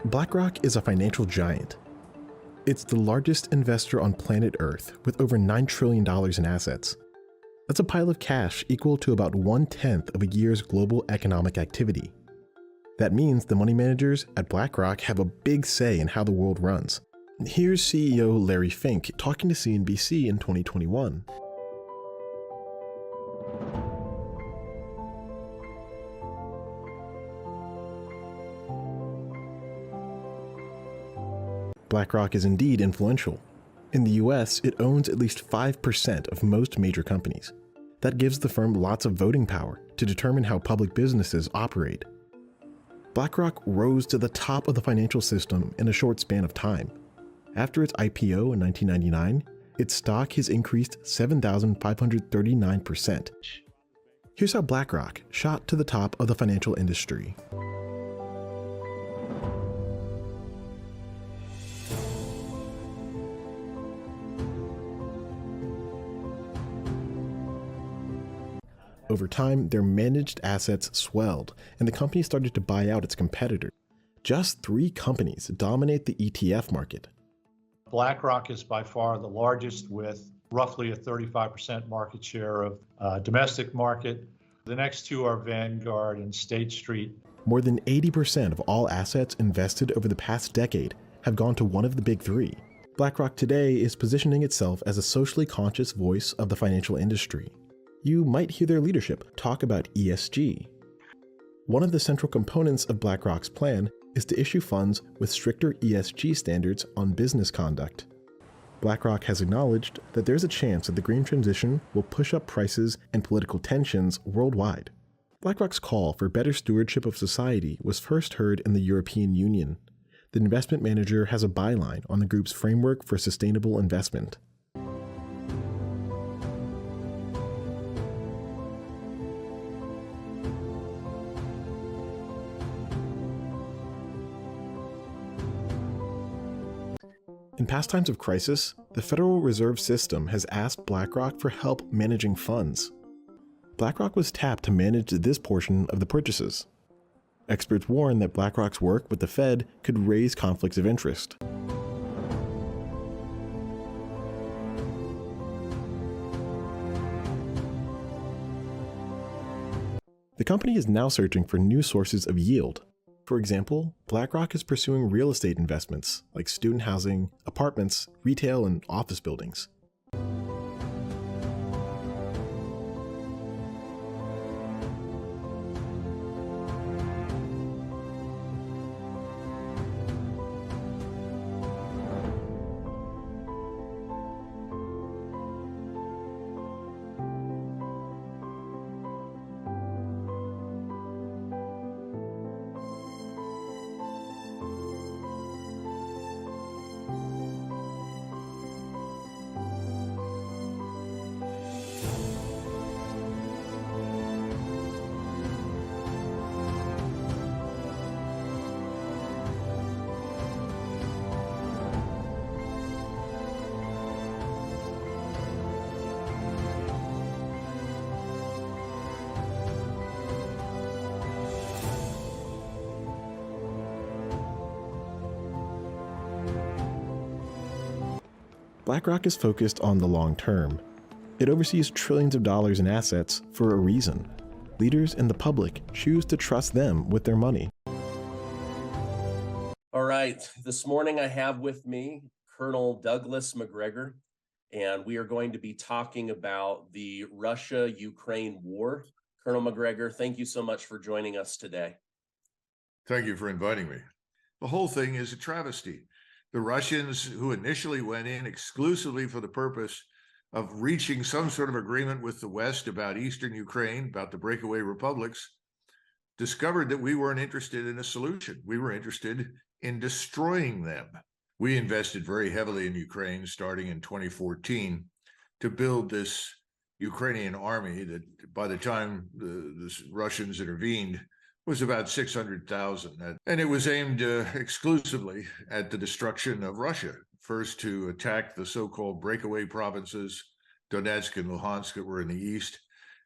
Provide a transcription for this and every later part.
BlackRock is a financial giant. It's the largest investor on planet Earth with over $9 trillion in assets. That's a pile of cash equal to about 1/10 of a year's global economic activity. That means the money managers at BlackRock have a big say in how the world runs. Here's CEO Larry Fink talking to CNBC in 2021. BlackRock is indeed influential. In the US, it owns at least 5% of most major companies. That gives the firm lots of voting power to determine how public businesses operate. BlackRock rose to the top of the financial system in a short span of time. After its IPO in 1999, its stock has increased 7,539%. Here's how BlackRock shot to the top of the financial industry. Over time, their managed assets swelled, and the company started to buy out its competitors. Just 3 companies dominate the ETF market. BlackRock is by far the largest, with roughly a 35% market share of domestic market. The next 2 are Vanguard and State Street. More than 80% of all assets invested over the past decade have gone to one of the big 3. BlackRock today is positioning itself as a socially conscious voice of the financial industry. You might hear their leadership talk about ESG. One of the central components of BlackRock's plan is to issue funds with stricter ESG standards on business conduct. BlackRock has acknowledged that there's a chance that the green transition will push up prices and political tensions worldwide. BlackRock's call for better stewardship of society was first heard in the European Union. The investment manager has a byline on the group's framework for sustainable investment. In past times of crisis, the Federal Reserve System has asked BlackRock for help managing funds. BlackRock was tapped to manage this portion of the purchases. Experts warn that BlackRock's work with the Fed could raise conflicts of interest. The company is now searching for new sources of yield. For example, BlackRock is pursuing real estate investments like student housing, apartments, retail, and office buildings. BlackRock is focused on the long term. It oversees trillions of dollars in assets for a reason. Leaders and the public choose to trust them with their money. All right, this morning I have with me Colonel Douglas Macgregor, and we are going to be talking about the Russia-Ukraine war. Colonel Macgregor, thank you so much for joining us today. Thank you for inviting me. The whole thing is a travesty. The Russians, who initially went in exclusively for the purpose of reaching some sort of agreement with the West about Eastern Ukraine, about the breakaway republics, discovered that we weren't interested in a solution. We were interested in destroying them. We invested very heavily in Ukraine starting in 2014 to build this Ukrainian army that by the time the Russians intervened was about 600,000. And it was aimed exclusively at the destruction of Russia, first to attack the so-called breakaway provinces, Donetsk and Luhansk, that were in the east,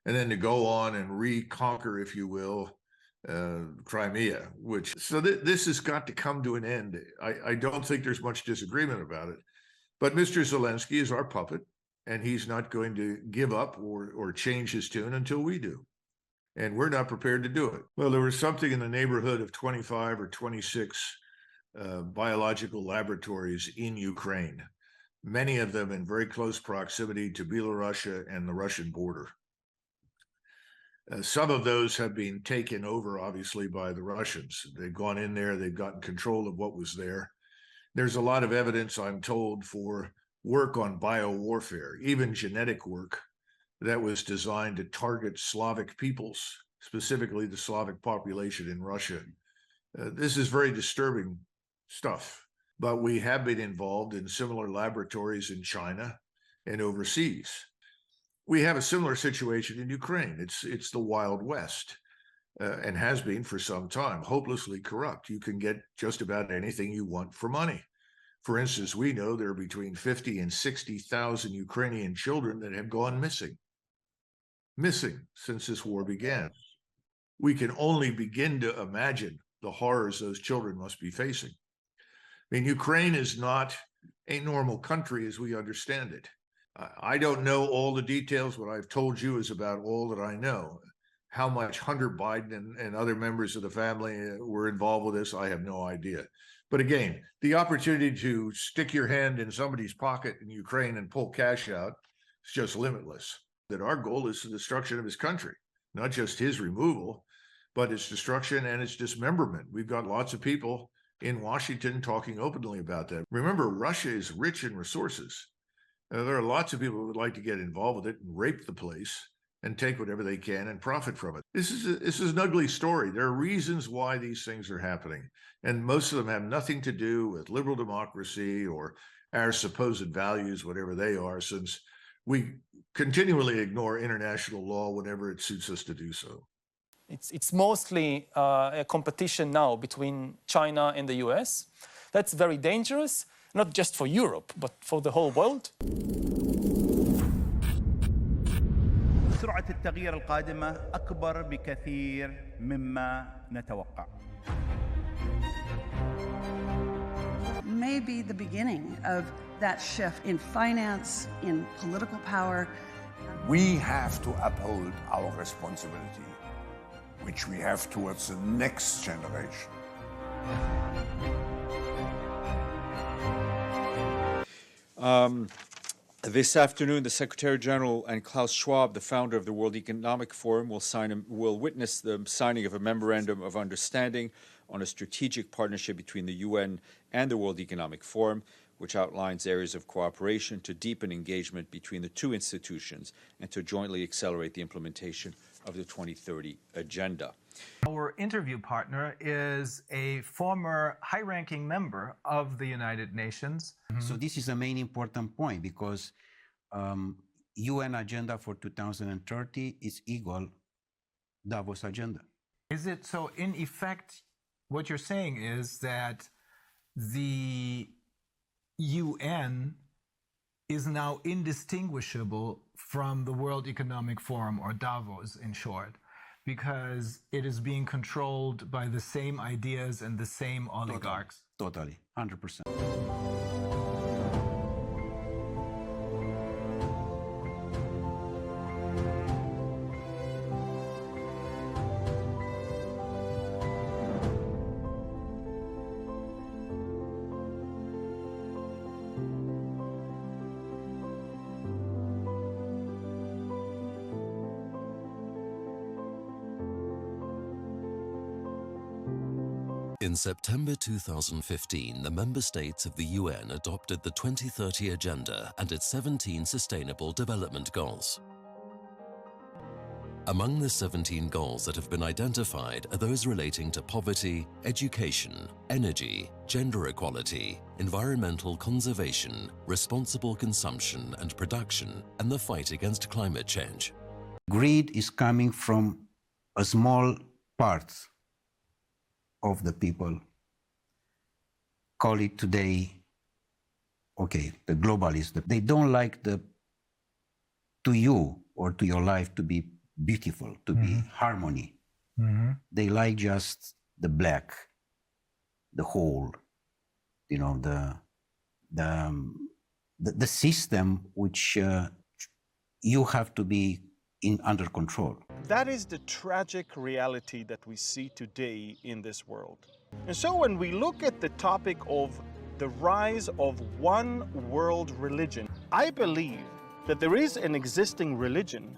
and then to go on and reconquer, if you will, Crimea, which this has got to come to an end. I don't think there's much disagreement about it, but Mr. Zelensky is our puppet, and he's not going to give up or change his tune until we do. And we're not prepared to do it. Well, there was something in the neighborhood of 25 or 26 biological laboratories in Ukraine, many of them in very close proximity to Belarus and the Russian border. Some of those have been taken over, obviously, by the Russians. They've gone in there, they've gotten control of what was there. There's a lot of evidence, I'm told, for work on biowarfare, even genetic work that was designed to target Slavic peoples, specifically the Slavic population in Russia. This is very disturbing stuff, but we have been involved in similar laboratories in China and overseas. We have a similar situation in Ukraine. It's the Wild West, and has been for some time, hopelessly corrupt. You can get just about anything you want for money. For instance, we know there are between 50 and 60,000 Ukrainian children that have gone missing since this war began. We can only begin to imagine the horrors those children must be facing. I mean, Ukraine is not a normal country as we understand it. I don't know all the details. What I've told you is about all that I know. How much Hunter Biden and other members of the family were involved with this, I have no idea. But again, the opportunity to stick your hand in somebody's pocket in Ukraine and pull cash out is just limitless. That our goal is the destruction of his country, not just his removal, but its destruction and its dismemberment. We've got lots of people in Washington talking openly about that. Remember, Russia is rich in resources. There are lots of people who would like to get involved with it and rape the place and take whatever they can and profit from it. This is an ugly story. There are reasons why these things are happening, and most of them have nothing to do with liberal democracy or our supposed values, whatever they are, since we continually ignore international law whenever it suits us to do so. It's mostly a competition now between China and the US. That's very dangerous, not just for Europe, but for the whole world. سرعة التغيير القادمة أكبر بكثير مما نتوقع. May be the beginning of that shift in finance, in political power. We have to uphold our responsibility, which we have towards the next generation. This afternoon, the Secretary General and Klaus Schwab, the founder of the World Economic Forum, will witness the signing of a memorandum of understanding on a strategic partnership between the UN and the World Economic Forum, which outlines areas of cooperation to deepen engagement between the two institutions and to jointly accelerate the implementation of the 2030 Agenda. Our interview partner is a former high-ranking member of the United Nations. So this is a main important point because UN agenda for 2030 is equal Davos agenda. Is it so? In effect, what you're saying is that the UN is now indistinguishable from the World Economic Forum, or Davos in short, because it is being controlled by the same ideas and the same oligarchs. Totally, 100%. In September 2015, the member states of the UN adopted the 2030 Agenda and its 17 Sustainable Development Goals. Among the 17 goals that have been identified are those relating to poverty, education, energy, gender equality, environmental conservation, responsible consumption and production, and the fight against climate change. Greed is coming from a small part of the people. Call it today, okay, the globalists. They don't like to you or to your life to be beautiful, to be harmony. They like just the black, the whole, the system which you have to be under control. That is the tragic reality that we see today in this world. And so when we look at the topic of the rise of one world religion, I believe that there is an existing religion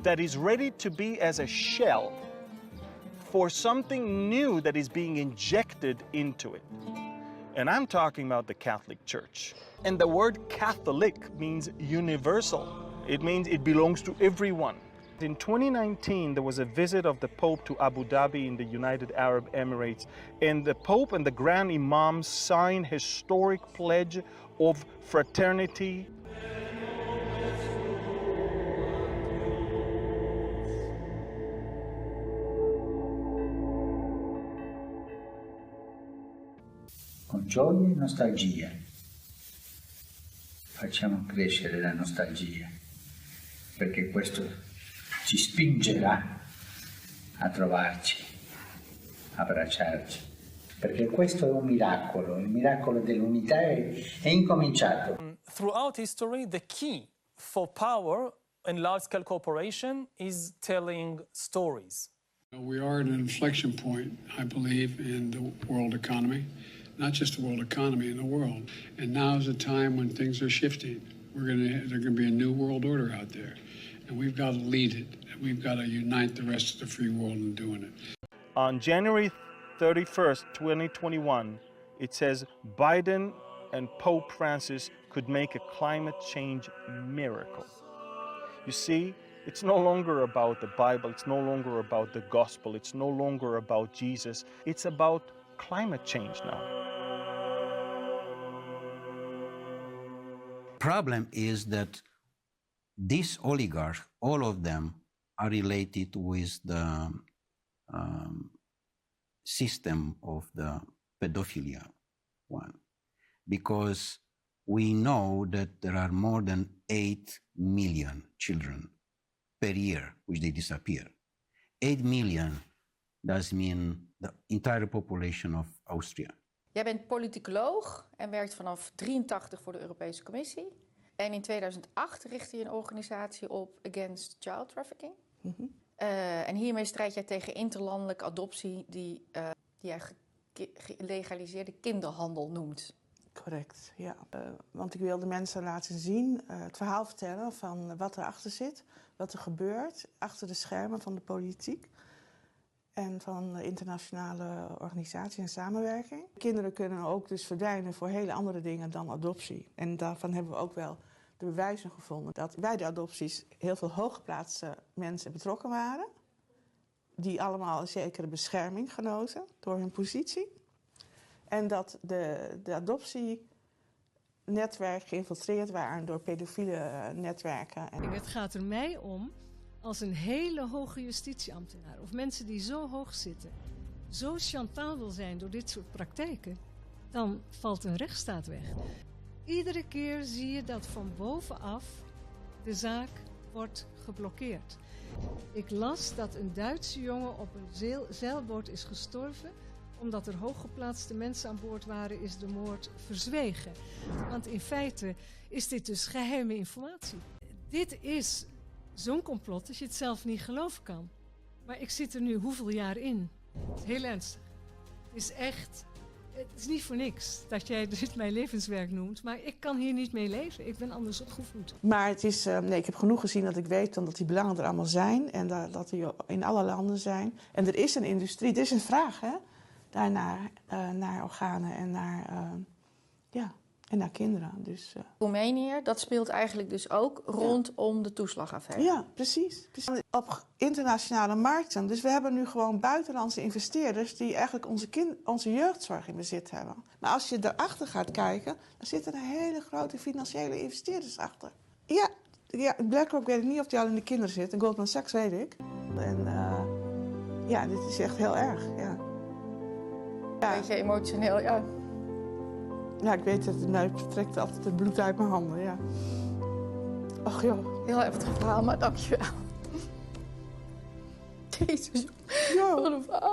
that is ready to be as a shell for something new that is being injected into it. And I'm talking about the Catholic Church. And the word Catholic means universal. It means it belongs to everyone. In 2019, there was a visit of the Pope to Abu Dhabi in the United Arab Emirates, and the Pope and the Grand Imam signed historic pledge of fraternity. Con gioia e nostalgia facciamo crescere la nostalgia, perché questo ci spingerà a trovarci, a abbracciarci, perché questo è un miracolo, il miracolo dell'unità è incominciato. Throughout history, the key for power and large-scale cooperation is telling stories. We are at an inflection point, I believe, in the world economy. Not just the world economy, in the world. And now is a time when things are shifting. There's going to be a new world order out there. And we've got to lead it. And we've got to unite the rest of the free world in doing it. On January 31st, 2021, it says Biden and Pope Francis could make a climate change miracle. You see, it's no longer about the Bible. It's no longer about the gospel. It's no longer about Jesus. It's about climate change now. Problem is that these oligarchs, all of them, are related with the system of the pedophilia one, because we know that there are more than 8 million children per year which they disappear. 8 million does mean the entire population of Austria. Jij bent politicoloog en werkt vanaf 1983 voor de Europese Commissie. En in 2008 richtte je een organisatie op Against Child Trafficking. En hiermee strijd jij tegen interlandelijke adoptie die jij gelegaliseerde kinderhandel noemt. Correct, ja. Want ik wilde mensen laten zien, het verhaal vertellen van wat erachter zit, wat er gebeurt achter de schermen van de politiek en van internationale organisaties en samenwerking. Kinderen kunnen ook dus verdwijnen voor hele andere dingen dan adoptie. En daarvan hebben we ook wel de bewijzen gevonden dat bij de adopties heel veel hooggeplaatste mensen betrokken waren, die allemaal een zekere bescherming genoten door hun positie. En dat de adoptienetwerken geïnfiltreerd waren door pedofiele netwerken. Het gaat er mij om, als een hele hoge justitieambtenaar of mensen die zo hoog zitten, zo chantabel zijn door dit soort praktijken, dan valt een rechtsstaat weg. Iedere keer zie je dat van bovenaf de zaak wordt geblokkeerd. Ik las dat een Duitse jongen op een zeilboot is gestorven omdat er hooggeplaatste mensen aan boord waren, is de moord verzwegen. Want in feite is dit dus geheime informatie. Dit is zo'n complot dat je het zelf niet geloven kan. Maar ik zit er nu hoeveel jaar in? Het is heel ernstig. Het is echt... Het is niet voor niks dat jij dit mijn levenswerk noemt, maar ik kan hier niet mee leven. Ik ben anders opgevoed. Maar het is, ik heb genoeg gezien dat ik weet dat die belangen er allemaal zijn en dat die in alle landen zijn. En er is een industrie, er is een vraag, hè? Daarnaar, naar organen en naar kinderen. Dus, Roemenië, dat speelt eigenlijk dus ook rondom de toeslagaffaire. Ja, precies. Op internationale markten. Dus we hebben nu gewoon buitenlandse investeerders die eigenlijk onze jeugdzorg in bezit hebben. Maar als je daarachter gaat kijken, dan zitten er hele grote financiële investeerders achter. Ja, Blackrock weet ik niet of die al in de kinderen zit. En Goldman Sachs weet ik. En dit is echt heel erg, ja. Een beetje emotioneel, ja. Ja, ik weet het. Het mij trekt altijd het bloed uit mijn handen, ja. Ach joh. Heel heftig verhaal, maar dankjewel. Jezus. Wat een verhaal.